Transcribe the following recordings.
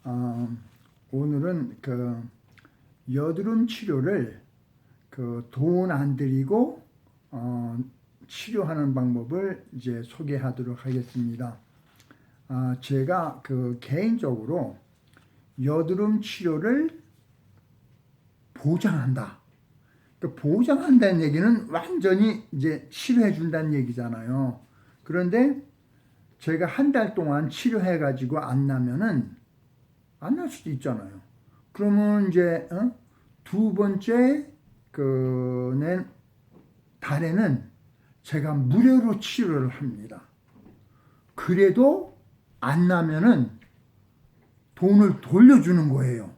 어, 오늘은 여드름 치료를 돈 안 들이고 치료하는 방법을 이제 소개하도록 하겠습니다. 제가 개인적으로 여드름 치료를 보장한다. 보장한다는 얘기는 완전히 이제 치료해 준다는 얘기잖아요. 그런데 제가 한 달 동안 치료해 가지고 안 나면은 안 날 수도 있잖아요. 그러면 이제 두 번째 달에는 제가 무료로 치료를 합니다. 그래도 안 나면은 돈을 돌려주는 거예요.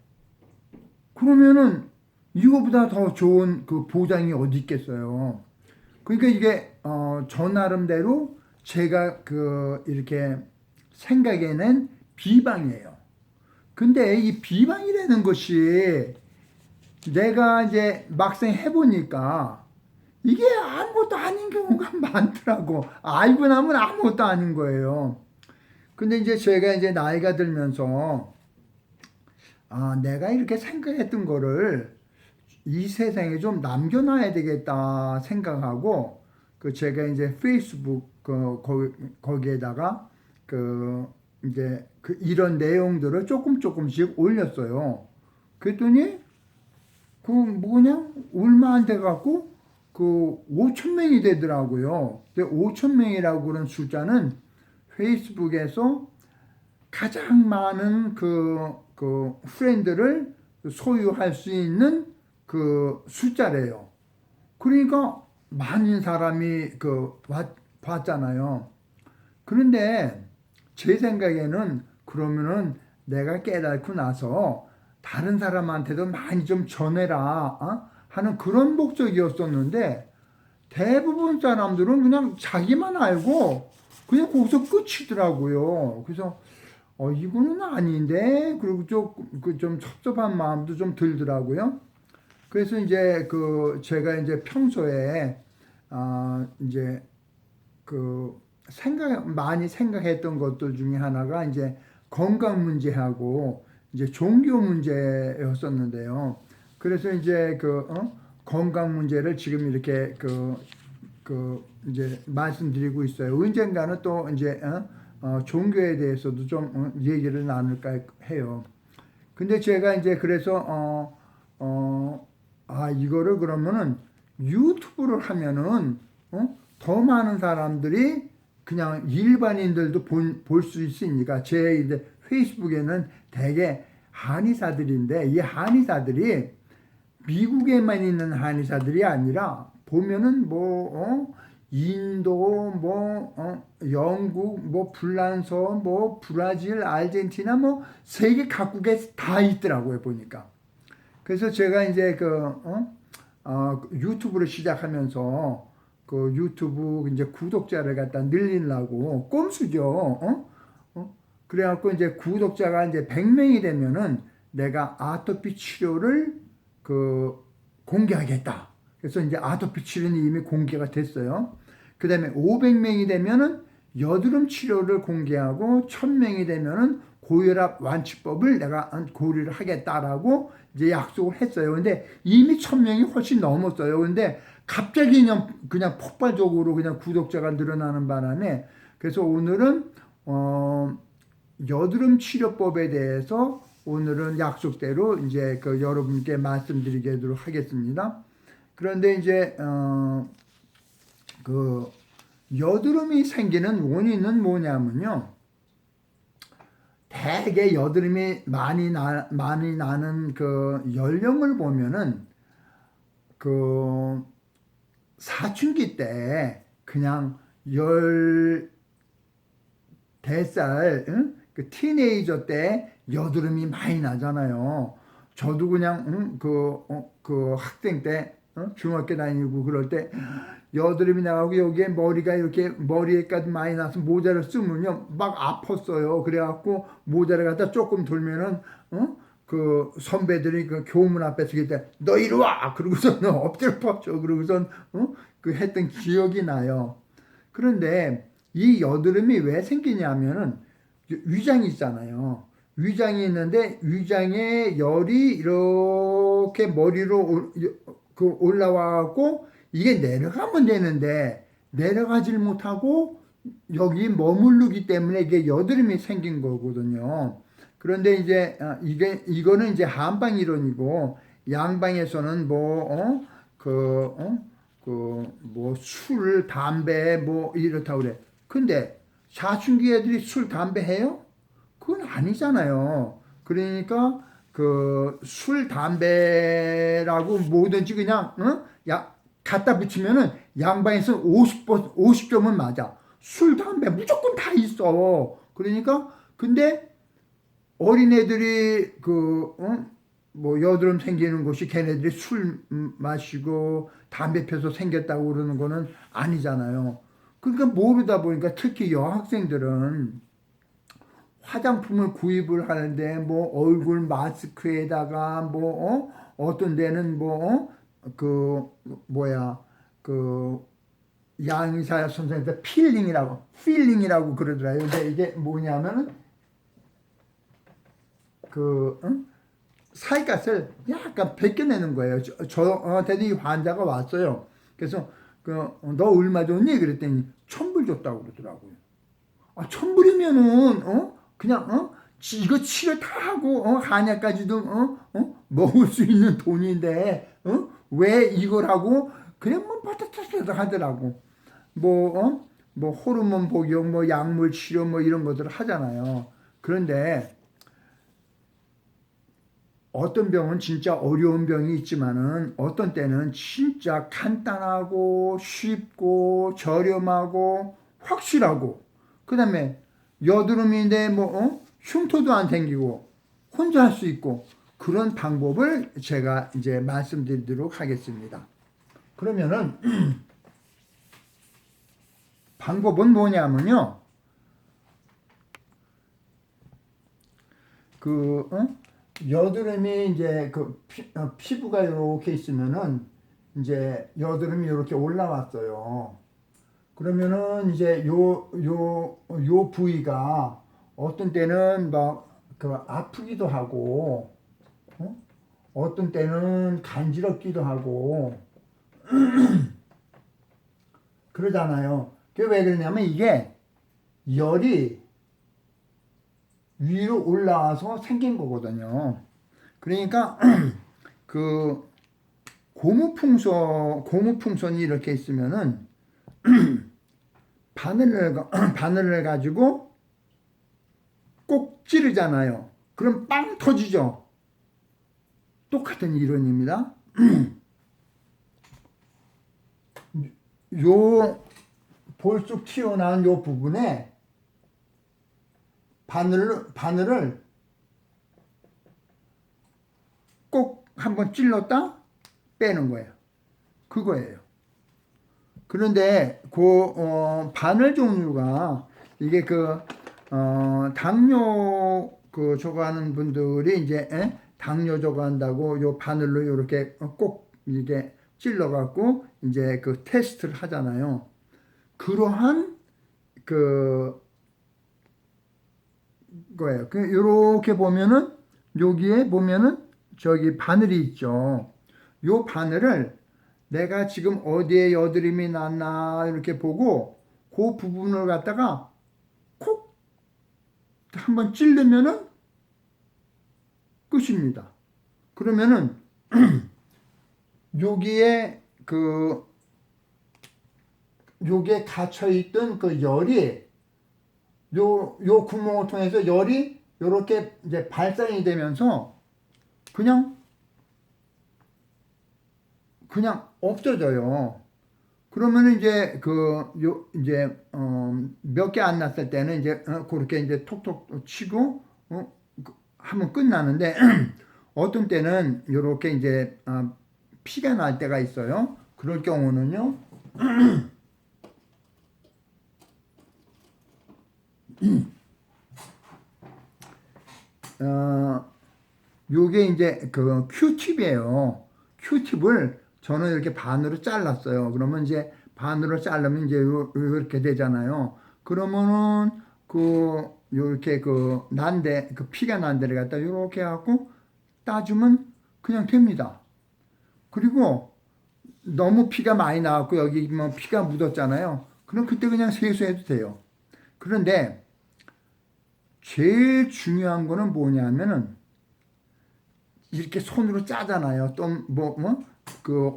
그러면은 이거보다 더 좋은 보장이 어디 있겠어요. 그러니까 이게 저 나름대로 제가 이렇게 생각해낸 비방이에요. 근데 이 비방이라는 것이 내가 이제 막상 해보니까 이게 아무것도 아닌 경우가 많더라고. 알고 나면 아무것도 아닌 거예요. 근데 이제 제가 이제 나이가 들면서 내가 이렇게 생각했던 거를 이 세상에 좀 남겨놔야 되겠다 생각하고 제가 이제 페이스북 거기에다가 이제 이런 내용들을 조금씩 올렸어요. 그랬더니 그냥 얼마 안 돼 갖고 5천 명이 되더라고요. 근데 5천 명이라고 그런 숫자는 페이스북에서 가장 많은 프렌드를 소유할 수 있는 숫자래요. 그러니까 많은 사람이 봤잖아요. 그런데 제 생각에는 그러면은 내가 깨닫고 나서 다른 사람한테도 많이 좀 전해라 하는 그런 목적이었었는데 대부분 사람들은 그냥 자기만 알고 그냥 거기서 끝이더라고요. 그래서 이거는 아닌데 그리고 좀 섭섭한 마음도 좀 들더라고요. 그래서 이제 제가 이제 평소에 이제 많이 생각했던 것들 중에 하나가 이제 건강 문제하고 이제 종교 문제였었는데요. 그래서 이제 건강 문제를 지금 이렇게 이제 말씀드리고 있어요. 언젠가는 또 이제 종교에 대해서도 좀 얘기를 나눌까 해요. 근데 제가 이제 그래서 이거를 그러면은 유튜브를 하면은 더 많은 사람들이 그냥 일반인들도 볼 수 있으니까 제 이제 페이스북에는 대개 한의사들인데 이 한의사들이 미국에만 있는 한의사들이 아니라 보면은 인도 영국 불란서 브라질 아르헨티나 세계 각국에 다 있더라고요 보니까. 그래서 제가 이제 유튜브를 시작하면서 유튜브 이제 구독자를 갖다 늘리려고 꼼수죠. 그래갖고 이제 구독자가 이제 100명이 되면은 내가 아토피 치료를 공개하겠다. 그래서 이제 아토피 치료는 이미 공개가 됐어요. 그 다음에 500명이 되면은 여드름 치료를 공개하고 1000명이 되면은 고혈압 완치법을 내가 고려를 하겠다라고 이제 약속을 했어요. 근데 이미 1000명이 훨씬 넘었어요. 근데 갑자기 그냥 폭발적으로 그냥 구독자가 늘어나는 바람에 그래서 오늘은 여드름 치료법에 대해서 오늘은 약속대로 이제 여러분께 말씀드리도록 하겠습니다. 그런데 이제 여드름이 생기는 원인은 뭐냐면요. 대개 여드름이 많이 나는 연령을 보면은 사춘기 때 그냥 10살 티네이저 때 여드름이 많이 나잖아요. 저도 그냥 학생 때 중학교 다니고 그럴 때 여드름이 나가고 여기에 머리가 이렇게 머리에까지 많이 나서 모자를 쓰면요 막 아팠어요. 그래갖고 모자를 갖다 조금 돌면은 선배들이 교문 앞에 서기 때 너 이리 와 그러고서는 엎드려 뻗죠. 그러고선 했던 기억이 나요. 그런데 이 여드름이 왜 생기냐면은 위장이 있잖아요. 위장이 있는데 위장에 열이 이렇게 머리로 올라와갖고 이게 내려가면 되는데 내려가질 못하고 여기 머무르기 때문에 이게 여드름이 생긴 거거든요. 그런데 이제 이거는 이제 한방 이론이고 양방에서는 뭐 술, 담배 뭐 이렇다고 그래. 근데 사춘기 애들이 술, 담배 해요? 그건 아니잖아요. 그러니까 그 술, 담배라고 뭐든지 그냥 갖다 붙이면은 양방에서 50점은 맞아. 술, 담배 무조건 다 있어. 그러니까 근데 어린애들이 뭐 여드름 생기는 것이 걔네들이 술 마시고 담배 펴서 생겼다고 그러는 거는 아니잖아요. 그러니까 모르다 보니까 특히 여학생들은 화장품을 구입을 하는데 뭐 얼굴 마스크에다가 어떤 데는 그 양의사 선생님들 필링이라고 그러더라고요. 근데 이게 뭐냐면은 사이가스를 약간 벗겨내는 거예요. 저한테도 이 환자가 왔어요. 그래서 너 얼마 줬니? 그랬더니 1,000불 줬다고 그러더라고요. 아, 1,000불이면은 그냥 이거 치료 다 하고 한약까지도 먹을 수 있는 돈인데 왜 이걸 하고 그냥 뭐 빠듯하게 하더라고. 뭐 호르몬 복용, 뭐 약물 치료 뭐 이런 것들을 하잖아요. 그런데 어떤 병은 진짜 어려운 병이 있지만은 어떤 때는 진짜 간단하고 쉽고 저렴하고 확실하고 그다음에 여드름인데 흉터도 안 생기고 혼자 할 수 있고 그런 방법을 제가 이제 말씀드리도록 하겠습니다. 그러면은 방법은 뭐냐면요. 여드름이 이제 피부가 이렇게 있으면은 이제 여드름이 이렇게 올라왔어요. 그러면은 이제 요 부위가 어떤 때는 막 아프기도 하고, 어떤 때는 간지럽기도 하고, 그러잖아요. 그게 왜 그러냐면 이게 열이 위로 올라와서 생긴 거거든요. 그러니까 고무풍선이 이렇게 있으면은 바늘을 가지고 꼭 찌르잖아요. 그럼 빵 터지죠. 똑같은 이론입니다. 요 볼쑥 튀어나온 요 부분에 바늘을 꼭 한번 찔렀다 빼는 거예요. 그거예요. 그런데 바늘 종류가 이게 당뇨 저거 하는 분들이 이제 당뇨 저거 한다고 요 바늘로 이렇게 꼭 이게 찔러 갖고 이제 테스트를 하잖아요. 그러한 거예요. 이렇게 보면은 여기에 보면은 저기 바늘이 있죠. 요 바늘을 내가 지금 어디에 여드름이 났나 이렇게 보고 그 부분을 갖다가 콕 한번 찌르면은 끝입니다. 그러면은 여기에 요게 갇혀 있던 열이 요 구멍을 통해서 열이 요렇게 이제 발산이 되면서 그냥 없어져요. 그러면 이제 몇 개 안 났을 때는 이제 그렇게 이제 톡톡 치고 하면 끝나는데 어떤 때는 이렇게 이제 피가 날 때가 있어요. 그럴 경우는요. 요게 이제 큐팁이에요. 큐팁을 저는 이렇게 반으로 잘랐어요. 그러면 이제 반으로 자르면 이제 이렇게 되잖아요. 그러면은 요렇게 난데, 피가 난 데를 갖다 요렇게 해갖고 따주면 그냥 됩니다. 그리고 너무 피가 많이 나왔고 여기 뭐 피가 묻었잖아요. 그럼 그때 그냥 세수해도 돼요. 그런데 제일 중요한 거는 뭐냐면은 이렇게 손으로 짜잖아요. 또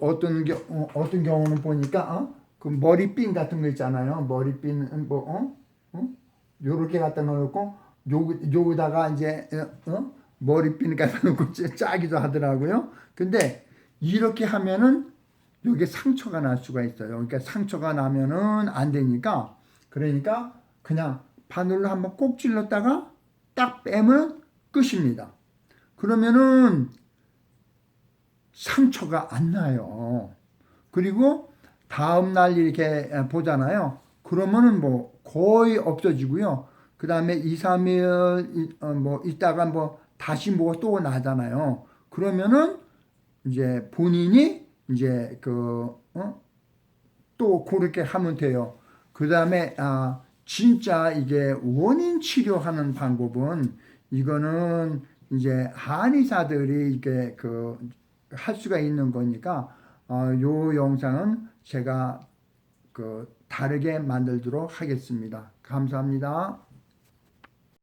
어떤 경우는 보니까 그 머리핀 같은 거 있잖아요. 머리핀 요렇게 갖다 놓고 요기다가 이제 머리핀 갖다 놓고 짜기도 하더라고요. 근데 이렇게 하면은 여기에 상처가 날 수가 있어요. 그러니까 상처가 나면은 안 되니까 그러니까 그냥 바늘로 한번 꼭 찔렀다가 딱 빼면 끝입니다. 그러면은 상처가 안 나요. 그리고 다음날 이렇게 보잖아요. 그러면은 뭐 거의 없어지고요. 그 다음에 2, 3일 있다가 다시 뭐가 또 나잖아요. 그러면은 이제 본인이 이제 또 그렇게 하면 돼요. 그 다음에 진짜 이게 원인 치료하는 방법은 이거는 이제 한의사들이 이게 할 수가 있는 거니까 요 영상은 제가 다르게 만들도록 하겠습니다. 감사합니다.